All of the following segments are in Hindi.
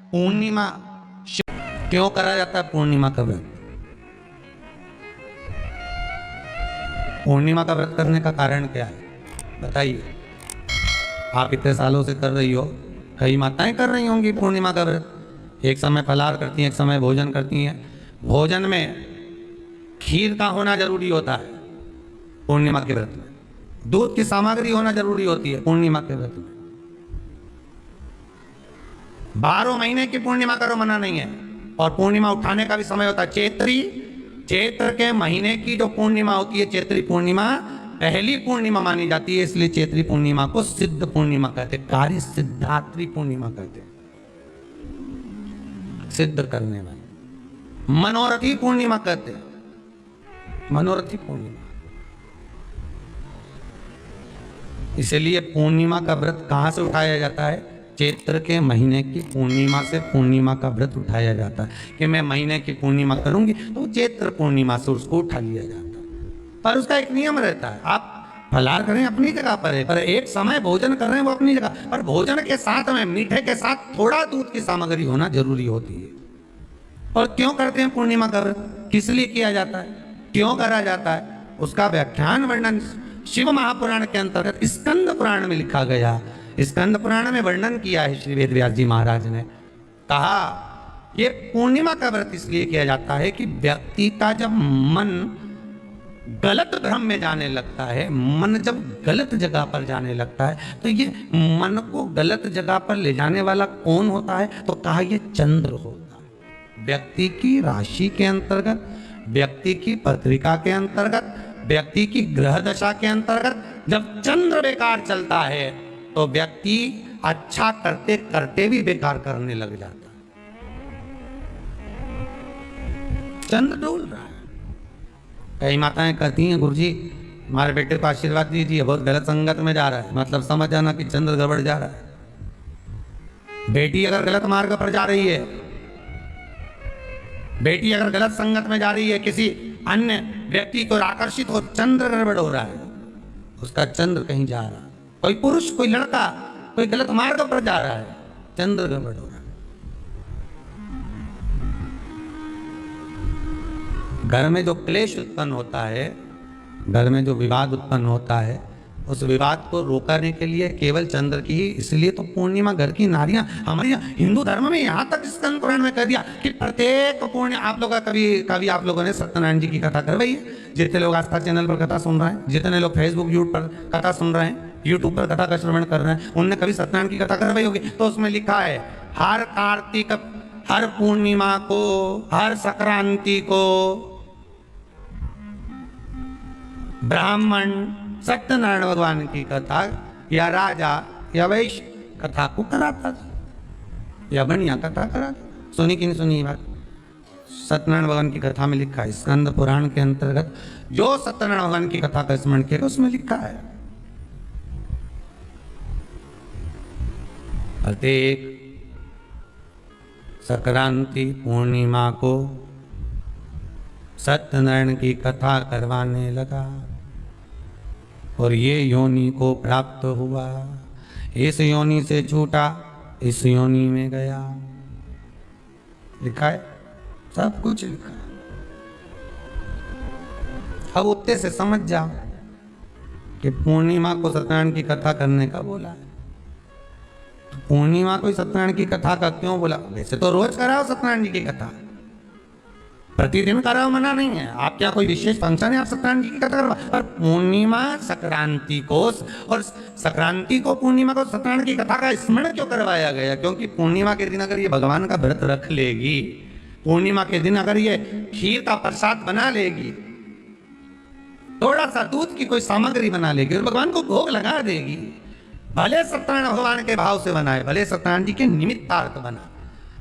पूर्णिमा क्यों करा जाता है? पूर्णिमा का व्रत, पूर्णिमा का व्रत करने का कारण क्या है बताइए? आप इतने सालों से कर रही हो, कई माताएं कर रही होंगी पूर्णिमा का व्रत। एक समय फलाहार करती हैं, एक समय भोजन करती हैं। भोजन में खीर का होना जरूरी होता है पूर्णिमा के व्रत में, दूध की सामग्री होना जरूरी होती है पूर्णिमा के व्रत में। 12 महीने की पूर्णिमा करो मना नहीं है। और पूर्णिमा उठाने का भी समय होता है चैत्री, चैत्र के महीने की जो पूर्णिमा होती है चैत्री पूर्णिमा पहली पूर्णिमा मानी जाती है, इसलिए चैत्री पूर्णिमा को सिद्ध पूर्णिमा कहते हैं, कार्य सिद्धात्री पूर्णिमा कहते हैं, सिद्ध करने वाली। मनोरथी पूर्णिमा कहते हैं, मनोरथी पूर्णिमा। इसलिए पूर्णिमा का व्रत कहां से उठाया जाता है? चैत्र के महीने की पूर्णिमा से पूर्णिमा का व्रत उठाया जाता है कि मैं महीने की पूर्णिमा करूंगी तो चैत्र पूर्णिमा से उसको उठा लिया जाता है। पर उसका एक नियम रहता है, आप फलाहार करें अपनी जगह पर है, पर एक समय भोजन कर रहे हैं वो अपनी जगह पर। भोजन के साथ में मीठे के साथ थोड़ा दूध की सामग्री होना जरूरी होती है। और क्यों करते हैं पूर्णिमा का व्रत, किस लिए किया जाता है, क्यों करा जाता है, उसका व्याख्यान वर्णन शिव महापुराण के अंतर्गत स्कंद पुराण में लिखा गया। स्कंद पुराण में वर्णन किया है श्री वेद व्यास जी महाराज ने। कहा ये पूर्णिमा का व्रत इसलिए किया जाता है कि व्यक्ति का जब मन गलत भ्रम में जाने लगता है, मन जब गलत जगह पर जाने लगता है, तो ये मन को गलत जगह पर ले जाने वाला कौन होता है? तो कहा ये चंद्र होता है। व्यक्ति की राशि के अंतर्गत, व्यक्ति की पत्रिका के अंतर्गत, व्यक्ति की ग्रह दशा के अंतर्गत जब चंद्र बेकार चलता है तो व्यक्ति अच्छा करते करते भी बेकार करने लग जाता है। चंद्र डोल रहा है। कई माताएं कहती हैं गुरुजी हमारे बेटे को आशीर्वाद दीजिए, बहुत गलत संगत में जा रहा है, मतलब समझ जाना कि चंद्र गड़बड़ जा रहा है। बेटी अगर गलत मार्ग पर जा रही है, बेटी अगर गलत संगत में जा रही है, किसी अन्य व्यक्ति को आकर्षित हो, चंद्र गड़बड़ हो रहा है, उसका चंद्र कहीं जा रहा है। कोई पुरुष, कोई लड़का, कोई गलत मार्ग पर जा रहा है, चंद्र गड़बड़ हो रहा है। घर में जो क्लेश उत्पन्न होता है, घर में जो विवाद उत्पन्न होता है, उस विवाद को रोकने के लिए केवल चंद्र की ही, इसलिए तो पूर्णिमा घर की नारियां हमारे हिंदू धर्म में यहाँ तक स्कंद पुराण में कह दिया कि प्रत्येक पूर्णिमा। आप लोग कभी आप लोगों ने सत्यनारायण जी की कथा करवाई है? जितने लोग आस्था चैनल पर कथा सुन रहे हैं, जितने लोग फेसबुक यूट्यूब पर कथा सुन रहे हैं, यूट्यूब पर कथा का श्रवण कर रहे हैं, उनने कभी सत्यनारायण की कथा करवाई होगी? तो उसमें लिखा है हर कार्तिक, हर पूर्णिमा को, हर संक्रांति को ब्राह्मण सत्यनारायण भगवान की कथा या राजा या वैश्य कथा को कराता था, या बढ़िया कथा कराता। सुनी कि नहीं सुनी बात? सत्यनारायण भगवान की कथा में लिखा है, स्कंद पुराण के अंतर्गत जो सत्यनारायण भगवान की कथा का स्मरण किया उसमें लिखा है प्रत्येक संक्रांति पूर्णिमा को सत्यनारायण की कथा करवाने लगा और ये योनि को प्राप्त हुआ, इस योनि से छूटा, इस योनि में गया। लिखा है, सब कुछ लिखा है। अब उत्ते से समझ जाओ कि पूर्णिमा को सत्यनारायण की कथा करने का बोला है। पूर्णिमा को सत्यनारायण की कथा का क्यों बोला? वैसे तो रोज कराओ सत्यनारायण जी की कथा, प्रतिदिन कराओ, मना नहीं है। आप क्या कोई विशेष फंक्शन है आप सत्यनारायण जी की कथा करवा? पर पूर्णिमा संक्रांति को, और संक्रांति को पूर्णिमा को सत्यनारायण की कथा का स्मरण क्यों करवाया गया? क्योंकि पूर्णिमा के दिन अगर ये भगवान का व्रत रख लेगी, पूर्णिमा के दिन अगर ये खीर का प्रसाद बना लेगी, थोड़ा सा दूध की कोई सामग्री बना लेगी और भगवान को भोग लगा देगी, भले सत्यनारायण भगवान के भाव से बनाए, भले सत्यनारायण जी के निमित्तार्थ बना,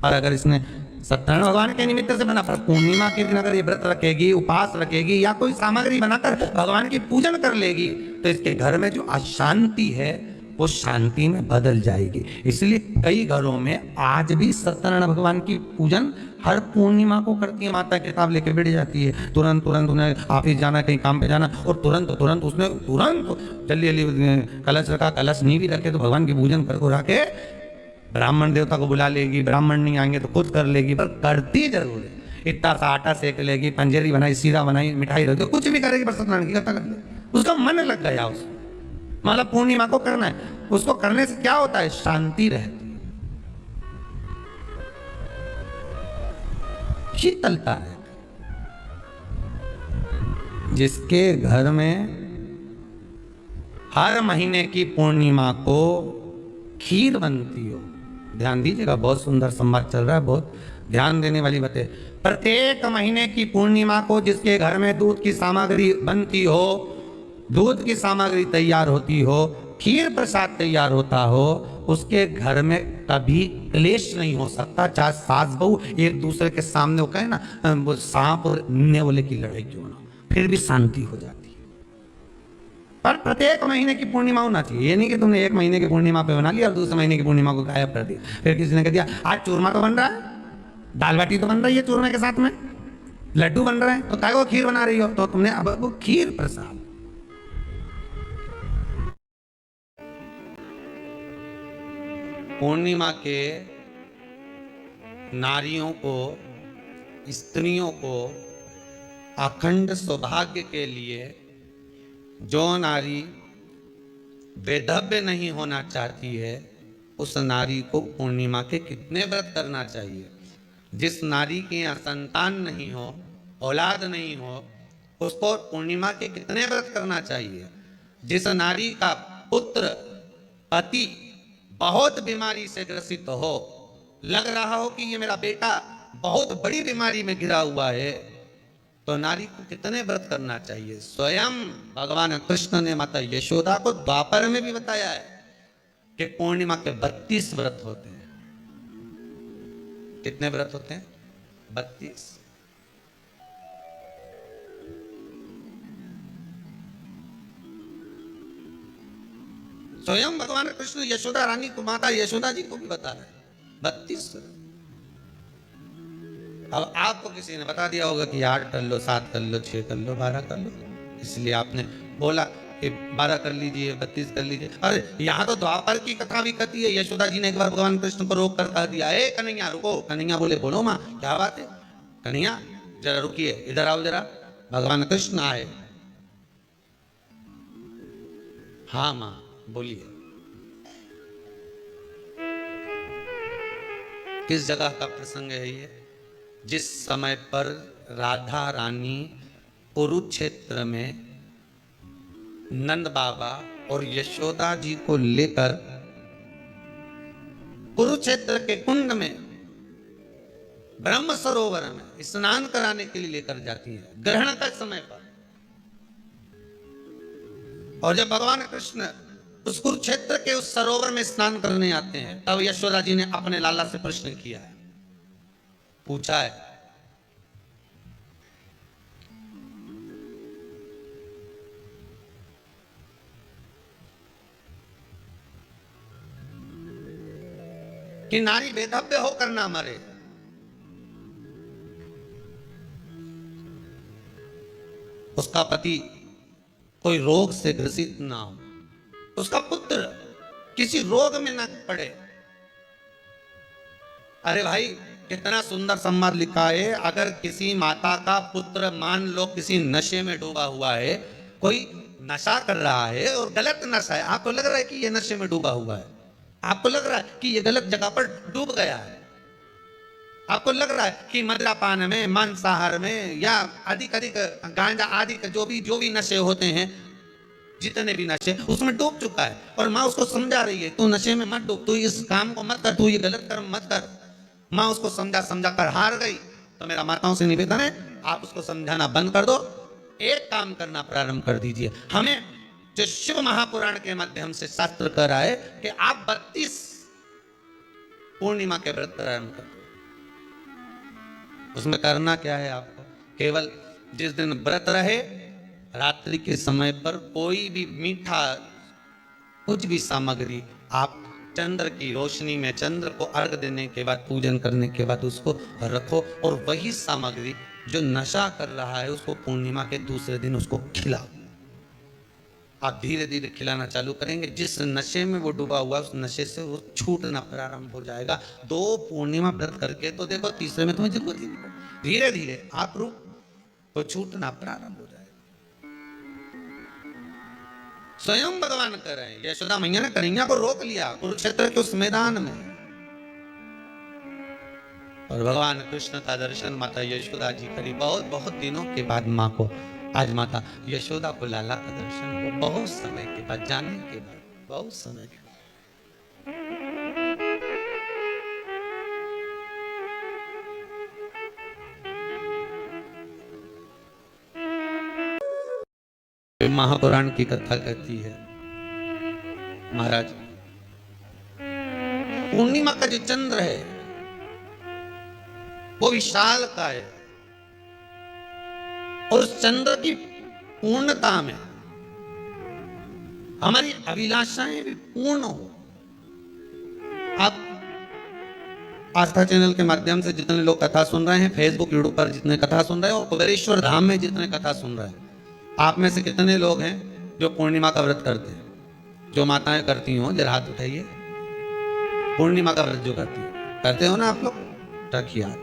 पर अगर इसने सत्यनारायण भगवान के निमित्त से बना, पर पूर्णिमा के दिन अगर ये व्रत रखेगी, उपास रखेगी या कोई सामग्री बनाकर भगवान की पूजन कर लेगी, तो इसके घर में जो अशांति है वो शांति में बदल जाएगी। इसलिए कई घरों में आज भी सत्यनारायण भगवान की पूजन हर पूर्णिमा को करती है। माता किताब लेके बैठ जाती है, तुरंत उन्हें ऑफिस जाना, कहीं काम पे जाना, और तुरंत उसने जल्दी कलश रखा, कलश नहीं भी रखे तो भगवान की पूजन कर के ब्राह्मण देवता को बुला लेगी, ब्राह्मण नहीं आएंगे तो खुद कर लेगी, पर करती जरूर है। इतना सा आटा सेक लेगी, पंजेरी बनाई, सीरा बनाई, मिठाई रख दो, कुछ भी करेगी, पर सत्यनारायण की कथा कर ले। उसका मन लग गया उस मतलब पूर्णिमा को करना है। उसको करने से क्या होता है? शांति रहती, शीतलता है। जिसके घर में हर महीने की पूर्णिमा को खीर बनती हो, ध्यान दीजिएगा, बहुत सुंदर संवाद चल रहा है, बहुत ध्यान देने वाली बात है। प्रत्येक महीने की पूर्णिमा को जिसके घर में दूध की सामग्री बनती हो, दूध की सामग्री तैयार होती हो, खीर प्रसाद तैयार होता हो, उसके घर में कभी क्लेश नहीं हो सकता। चाहे सास बहू एक दूसरे के सामने वो कहे ना, वो सांप और नेवले की लड़ाई क्यों ना, फिर भी शांति हो जाती है। पर प्रत्येक महीने की पूर्णिमा होना चाहिए। ये नहीं कि तुमने एक महीने की पूर्णिमा पे बना लिया और दूसरे महीने की पूर्णिमा को गायब कर दिया। फिर किसी ने कह दिया आज चूरमा तो बन रहा है, दाल बाटी तो बन रही है चूरमे के साथ में, लड्डू बन रहे हैं, तो काय को खीर बना रही हो? तो तुमने अब वो खीर प्रसाद। पूर्णिमा के नारियों को, स्त्रियों को अखंड सौभाग्य के लिए, जो नारी वेधव्य नहीं होना चाहती है, उस नारी को पूर्णिमा के कितने व्रत करना चाहिए। जिस नारी के यहाँ संतान नहीं हो, औलाद नहीं हो, उसको पूर्णिमा के कितने व्रत करना चाहिए। जिस नारी का पुत्र, पति बहुत बीमारी से ग्रसित हो, लग रहा हो कि ये मेरा बेटा बहुत बड़ी बीमारी में घिरा हुआ है, तो नारी को कितने व्रत करना चाहिए। स्वयं भगवान कृष्ण ने माता यशोदा को द्वापर में भी बताया है कि पूर्णिमा के 32 व्रत होते हैं। कितने व्रत होते हैं? 32। स्वयं भगवान कृष्ण यशोदा रानी को, माता यशोदा जी को भी बता रहे हैं 32। अब आपको किसी ने बता दिया होगा कि 8 कर लो, 7 कर लो, 6 कर लो, 12 कर लो, इसलिए आपने बोला कि 12 कर लीजिए, 32 कर लीजिए। अरे यहाँ तो द्वापर की कथा भी कहती है। यशोदा जी ने एक बार भगवान कृष्ण को रोक कर कह दिया, ए कन्हैया रुको। कन्हैया बोले बोलो माँ क्या बात है? कन्हैया जरा रुकिए, इधर आओ जरा। भगवान कृष्ण आए। हाँ माँ बोलिए। किस जगह का प्रसंग है ये? जिस समय पर राधा रानी कुरुक्षेत्र में नंद बाबा और यशोदा जी को लेकर कुरुक्षेत्र के कुंड में, ब्रह्म सरोवर में स्नान कराने के लिए लेकर जाती है, ग्रहण का समय पर। और जब भगवान कृष्ण उस कुरुक्षेत्र के उस सरोवर में स्नान करने आते हैं, तब यशोदा जी ने अपने लाला से प्रश्न किया है, पूछा है कि नारी वेधव्य होकर ना मरे। उसका पति कोई रोग से ग्रसित ना हो, उसका पुत्र किसी रोग में ना पड़े। अरे भाई कितना सुंदर संवाद लिखा है। अगर किसी माता का पुत्र मान लो किसी नशे में डूबा हुआ है, कोई नशा कर रहा है और गलत नशा है, आपको लग रहा है कि ये नशे में डूबा हुआ है, आपको लग रहा है कि ये गलत जगह पर डूब गया है, आपको लग रहा है कि मदिरापान में, मांसाहार में, या अधिक गांजा आदि जो भी नशे होते हैं, जितने भी नशे, उसमें डूब चुका है। और माँ उसको समझा रही है, तू नशे में मत डूब, तू इस काम को मत कर, तू ये गलत कर्म मत कर। माँ उसको समझा कर हार गई। तो मेरा माताओं से निवेदन है, आप उसको समझाना बंद कर दो, एक काम करना प्रारंभ कर दीजिए। हमें जो शिव महापुराण के माध्यम से शास्त्र कह रहा है कि आप 32 पूर्णिमा के व्रत प्रारंभ कर। उसमें करना क्या है आपको? केवल जिस दिन व्रत रहे, रात्रि के समय पर कोई भी मीठा, कुछ भी सामग्री आप चंद्र की रोशनी में, चंद्र को अर्घ देने के बाद, पूजन करने के बाद उसको रखो, और वही सामग्री जो नशा कर रहा है उसको पूर्णिमा के दूसरे दिन उसको खिलाओ। आप धीरे धीरे खिलाना चालू करेंगे। जिस नशे में वो डूबा हुआ उस नशे से वो छूटना प्रारंभ हो जाएगा। 2 पूर्णिमा व्रत करके तो देखो, तीसरे में तुम्हें जरूरत ही नहीं। धीरे धीरे आप रूप तो छूटना प्रारंभ हो जाएगा। स्वयं भगवान कर रहे हैं। यशोदा मैया ने कन्हैया को रोक लिया कुरुक्षेत्र के उस मैदान में, और भगवान कृष्ण का दर्शन माता यशोदा जी करी। बहुत बहुत दिनों के बाद माँ को, आज माता यशोदा को लाला का दर्शन हुआ। बहुत समय के बाद, जाने के बाद, बहुत समय के बाद। महापुराण की कथा कहती है, महाराज पूर्णिमा का जो चंद्र है वो विशाल का है, और उस चंद्र की पूर्णता में हमारी अभिलाषाएं भी पूर्ण हो। आप आस्था चैनल के माध्यम से जितने लोग कथा सुन रहे हैं, फेसबुक यूट्यूब पर जितने कथा सुन रहे हैं, और कुबेरेश्वर धाम में जितने कथा सुन रहे हैं, आप में से कितने लोग हैं जो पूर्णिमा का व्रत करते हैं? जो माताएं करती हो जरा हाथ उठाइए। पूर्णिमा का व्रत जो करते हो ना आप लोग, रखिए हाथ।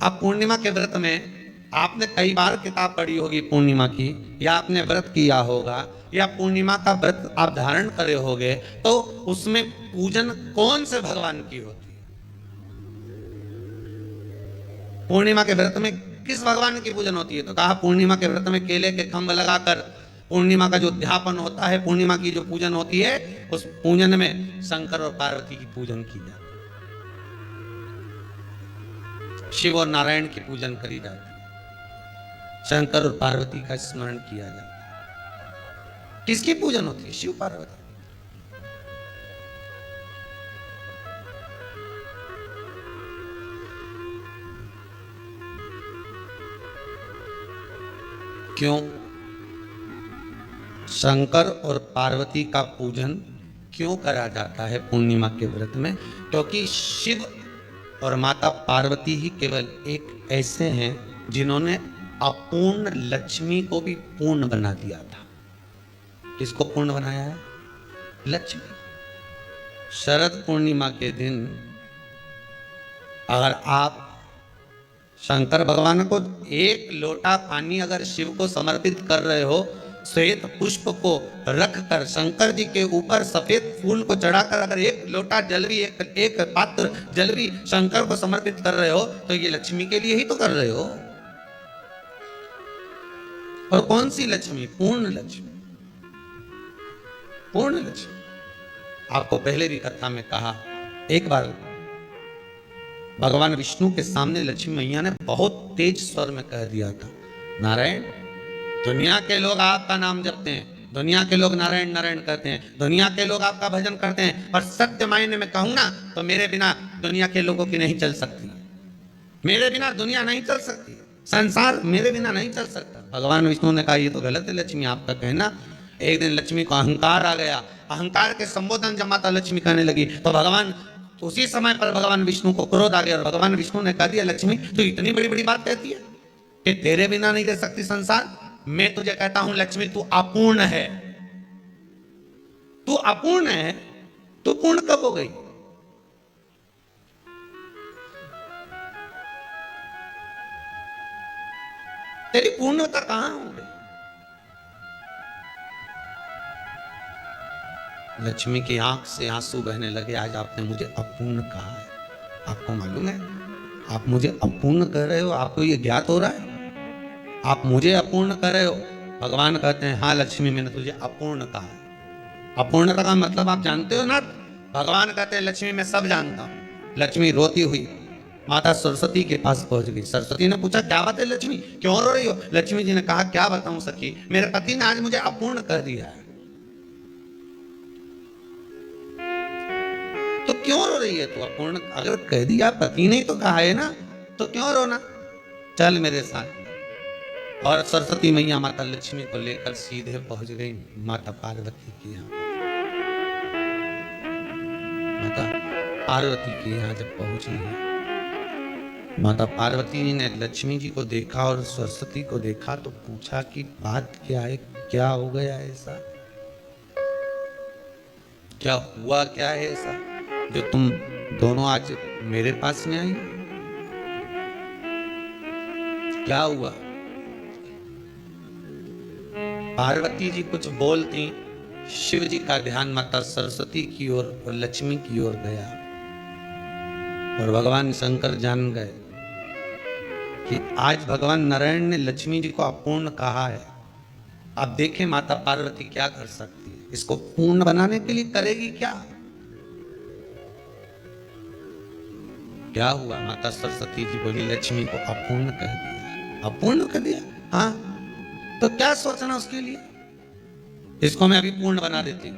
आप पूर्णिमा के व्रत में आपने कई बार किताब पढ़ी होगी पूर्णिमा की, या आपने व्रत किया होगा, या पूर्णिमा का व्रत आप धारण करे होगे, तो उसमें पूजन कौन से भगवान की होती है? पूर्णिमा के व्रत में किस भगवान की पूजन होती है? तो कहा पूर्णिमा के व्रत में केले के खंभ लगाकर पूर्णिमा का जो उद्यापन होता है, पूर्णिमा की जो पूजन होती है, उस पूजन में शंकर और पार्वती की पूजन की जाती है। शिव और नारायण की पूजन करी जाती है, शंकर और पार्वती का स्मरण किया जाता है। किसकी पूजन होती है? शिव पार्वती। क्यों शंकर और पार्वती का पूजन क्यों करा जाता है पूर्णिमा के व्रत में? क्योंकि शिव और माता पार्वती ही केवल एक ऐसे हैं जिन्होंने अपूर्ण लक्ष्मी को भी पूर्ण बना दिया था। किसको पूर्ण बनाया है? लक्ष्मी। शरद पूर्णिमा के दिन अगर आप शंकर भगवान को एक लोटा पानी अगर शिव को समर्पित कर रहे हो, श्वेत पुष्प को रखकर शंकर जी के ऊपर सफेद फूल को चढ़ाकर अगर एक लोटा जल भी, एक पात्र जल भी शंकर को समर्पित कर रहे हो, तो ये लक्ष्मी के लिए ही तो कर रहे हो। और कौन सी लक्ष्मी? पूर्ण लक्ष्मी। पूर्ण लक्ष्मी। आपको पहले भी कथा में कहा, एक बार भगवान विष्णु के सामने लक्ष्मी मैया ने बहुत तेज स्वर में कह दिया था, नारायण, दुनिया के लोग आपका नाम जपते हैं, दुनिया के लोग नारायण नारायण करते हैं, दुनिया के लोग आपका भजन करते हैं, पर सत्य मायने में कहूं ना तो मेरे बिना दुनिया के लोगों की नहीं चल सकती। मेरे बिना दुनिया नहीं चल सकती, संसार मेरे बिना नहीं चल सकता। भगवान विष्णु ने कहा ये तो गलत है लक्ष्मी आपका कहना। एक दिन लक्ष्मी को अहंकार आ गया। अहंकार के संबोधन जब माता लक्ष्मी कहने लगी तो भगवान, तो उसी समय पर भगवान विष्णु को क्रोध आ गया, और भगवान विष्णु ने कह दिया, लक्ष्मी तू इतनी बड़ी बड़ी बात कहती है कि तेरे बिना नहीं रह सकती संसार। मैं तुझे कहता हूं लक्ष्मी, तू अपूर्ण है। तू अपूर्ण है, तू पूर्ण कब हो गई? तेरी पूर्णता कहां हो गई? लक्ष्मी की आंख से आंसू बहने लगे। आज आपने मुझे अपूर्ण कहा है। आपको मालूम है आप मुझे अपूर्ण कह रहे हो? आपको ये ज्ञात हो रहा है आप मुझे अपूर्ण कर रहे हो? भगवान कहते हैं हाँ लक्ष्मी, मैंने तुझे अपूर्ण कहा है। अपूर्णता का मतलब आप जानते हो ना? भगवान कहते हैं लक्ष्मी मैं सब जानता हूं। लक्ष्मी रोती हुई माता सरस्वती के पास पहुंच गई। सरस्वती ने पूछा क्या बात है लक्ष्मी, क्यों रो रही हो? लक्ष्मी जी ने कहा क्या बताऊं सखी, मेरे पति ने आज मुझे अपूर्ण कर दिया है। तो क्यों रो रही है तू? अपूर्ण अगर कह दिया, पति ने तो कहा है ना, तो क्यों रोना? चल मेरे साथ। और सरस्वती मैया माता लक्ष्मी को लेकर सीधे पहुंच गई माता पार्वती के यहाँ। माता पार्वती के यहाँ जब पहुंची है, माता पार्वती ने लक्ष्मी जी को देखा और सरस्वती को देखा तो पूछा कि बात क्या है, क्या हो गया ऐसा? क्या हुआ क्या है ऐसा जो तुम दोनों आज मेरे पास में आई? क्या हुआ? पार्वती जी कुछ बोलती, शिव जी का ध्यान माता सरस्वती की ओर और लक्ष्मी की ओर गया और भगवान शंकर जान गए कि आज भगवान नारायण ने लक्ष्मी जी को अपूर्ण कहा है। अब देखें माता पार्वती क्या कर सकती है, इसको पूर्ण बनाने के लिए करेगी क्या? क्या हुआ? माता सरस्वती जी बोली लक्ष्मी को अपूर्ण कर दिया। अपूर्ण कर दिया? हाँ, तो क्या सोचना उसके लिए, इसको मैं अभी पूर्ण बना देती हूँ।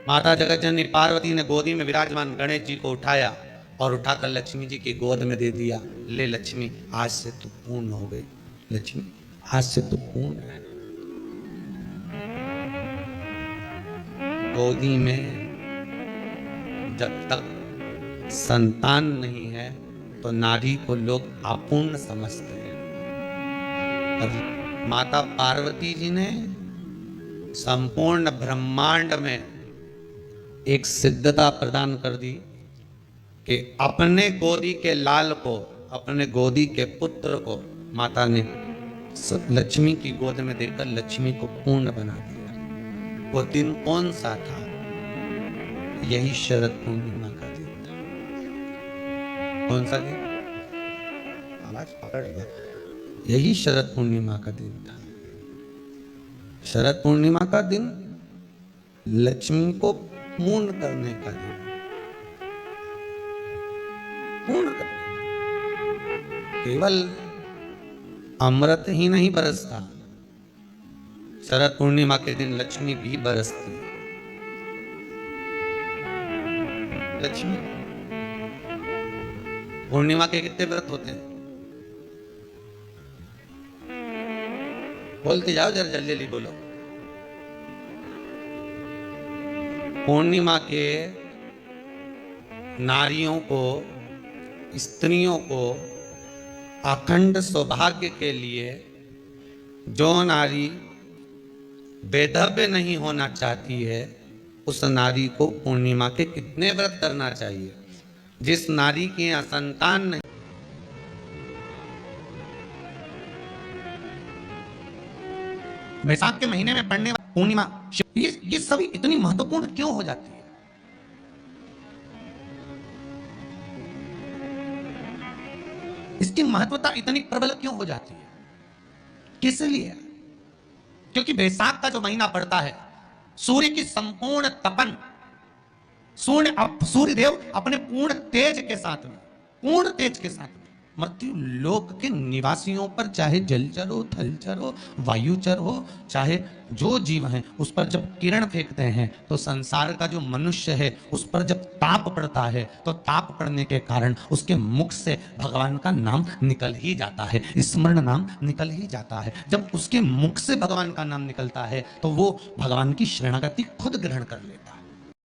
माता जगत जननी पार्वती ने गोदी में विराजमान गणेश जी को उठाया और उठाकर लक्ष्मी जी की गोद में दे दिया। ले लक्ष्मी, आज से तू पूर्ण हो गई। लक्ष्मी, आज से तू पूर्ण है। गोदी में जब तक संतान नहीं है तो नारी को लोग अपूर्ण समझते हैं। और माता पार्वती जी ने संपूर्ण ब्रह्मांड में एक सिद्धता प्रदान कर दी कि अपने गोदी के लाल को, अपने गोदी के पुत्र को माता ने लक्ष्मी की गोद में देकर लक्ष्मी को पूर्ण बना दिया। वो दिन कौन सा था? यही शरद पूर्णिमा का दिन था। कौन सा दिन? आवाज पकड़ लिया। यही शरद पूर्णिमा का दिन था। शरद पूर्णिमा का दिन लक्ष्मी को पूर्ण करने का दिन, पूर्ण करने। केवल अमृत ही नहीं बरसता, शरद पूर्णिमा के दिन लक्ष्मी भी बरसती। लक्ष्मी पूर्णिमा के कितने व्रत होते हैं? बोलते जाओ, जरा जल्दी जल्दी बोलो। पूर्णिमा के नारियों को, स्त्रियों को अखंड सौभाग्य के लिए, जो नारी वेधव्य नहीं होना चाहती है उस नारी को पूर्णिमा के कितने व्रत करना चाहिए? जिस नारी के यहाँ संतान नहीं, वैशाख के महीने में पड़ने वाली पूर्णिमा, ये सभी इतनी महत्वपूर्ण क्यों हो जाती है? इसकी महत्वता इतनी प्रबल क्यों हो जाती है? किस लिए? क्योंकि वैशाख का जो महीना पड़ता है, सूर्य की संपूर्ण तपन, सूर्य देव अपने पूर्ण तेज के साथ में, पूर्ण तेज के साथ में मृत्यु लोक के निवासियों पर, चाहे जलचर हो, थलचर हो, वायुचर हो, चाहे जो जीव हैं, उस पर जब किरण फेंकते हैं तो संसार का जो मनुष्य है उस पर जब ताप पड़ता है तो ताप पड़ने के कारण उसके मुख से भगवान का नाम निकल ही जाता है, स्मरण नाम निकल ही जाता है। जब उसके मुख से भगवान का नाम निकलता है तो वो भगवान की शरणागति खुद ग्रहण कर लेता है।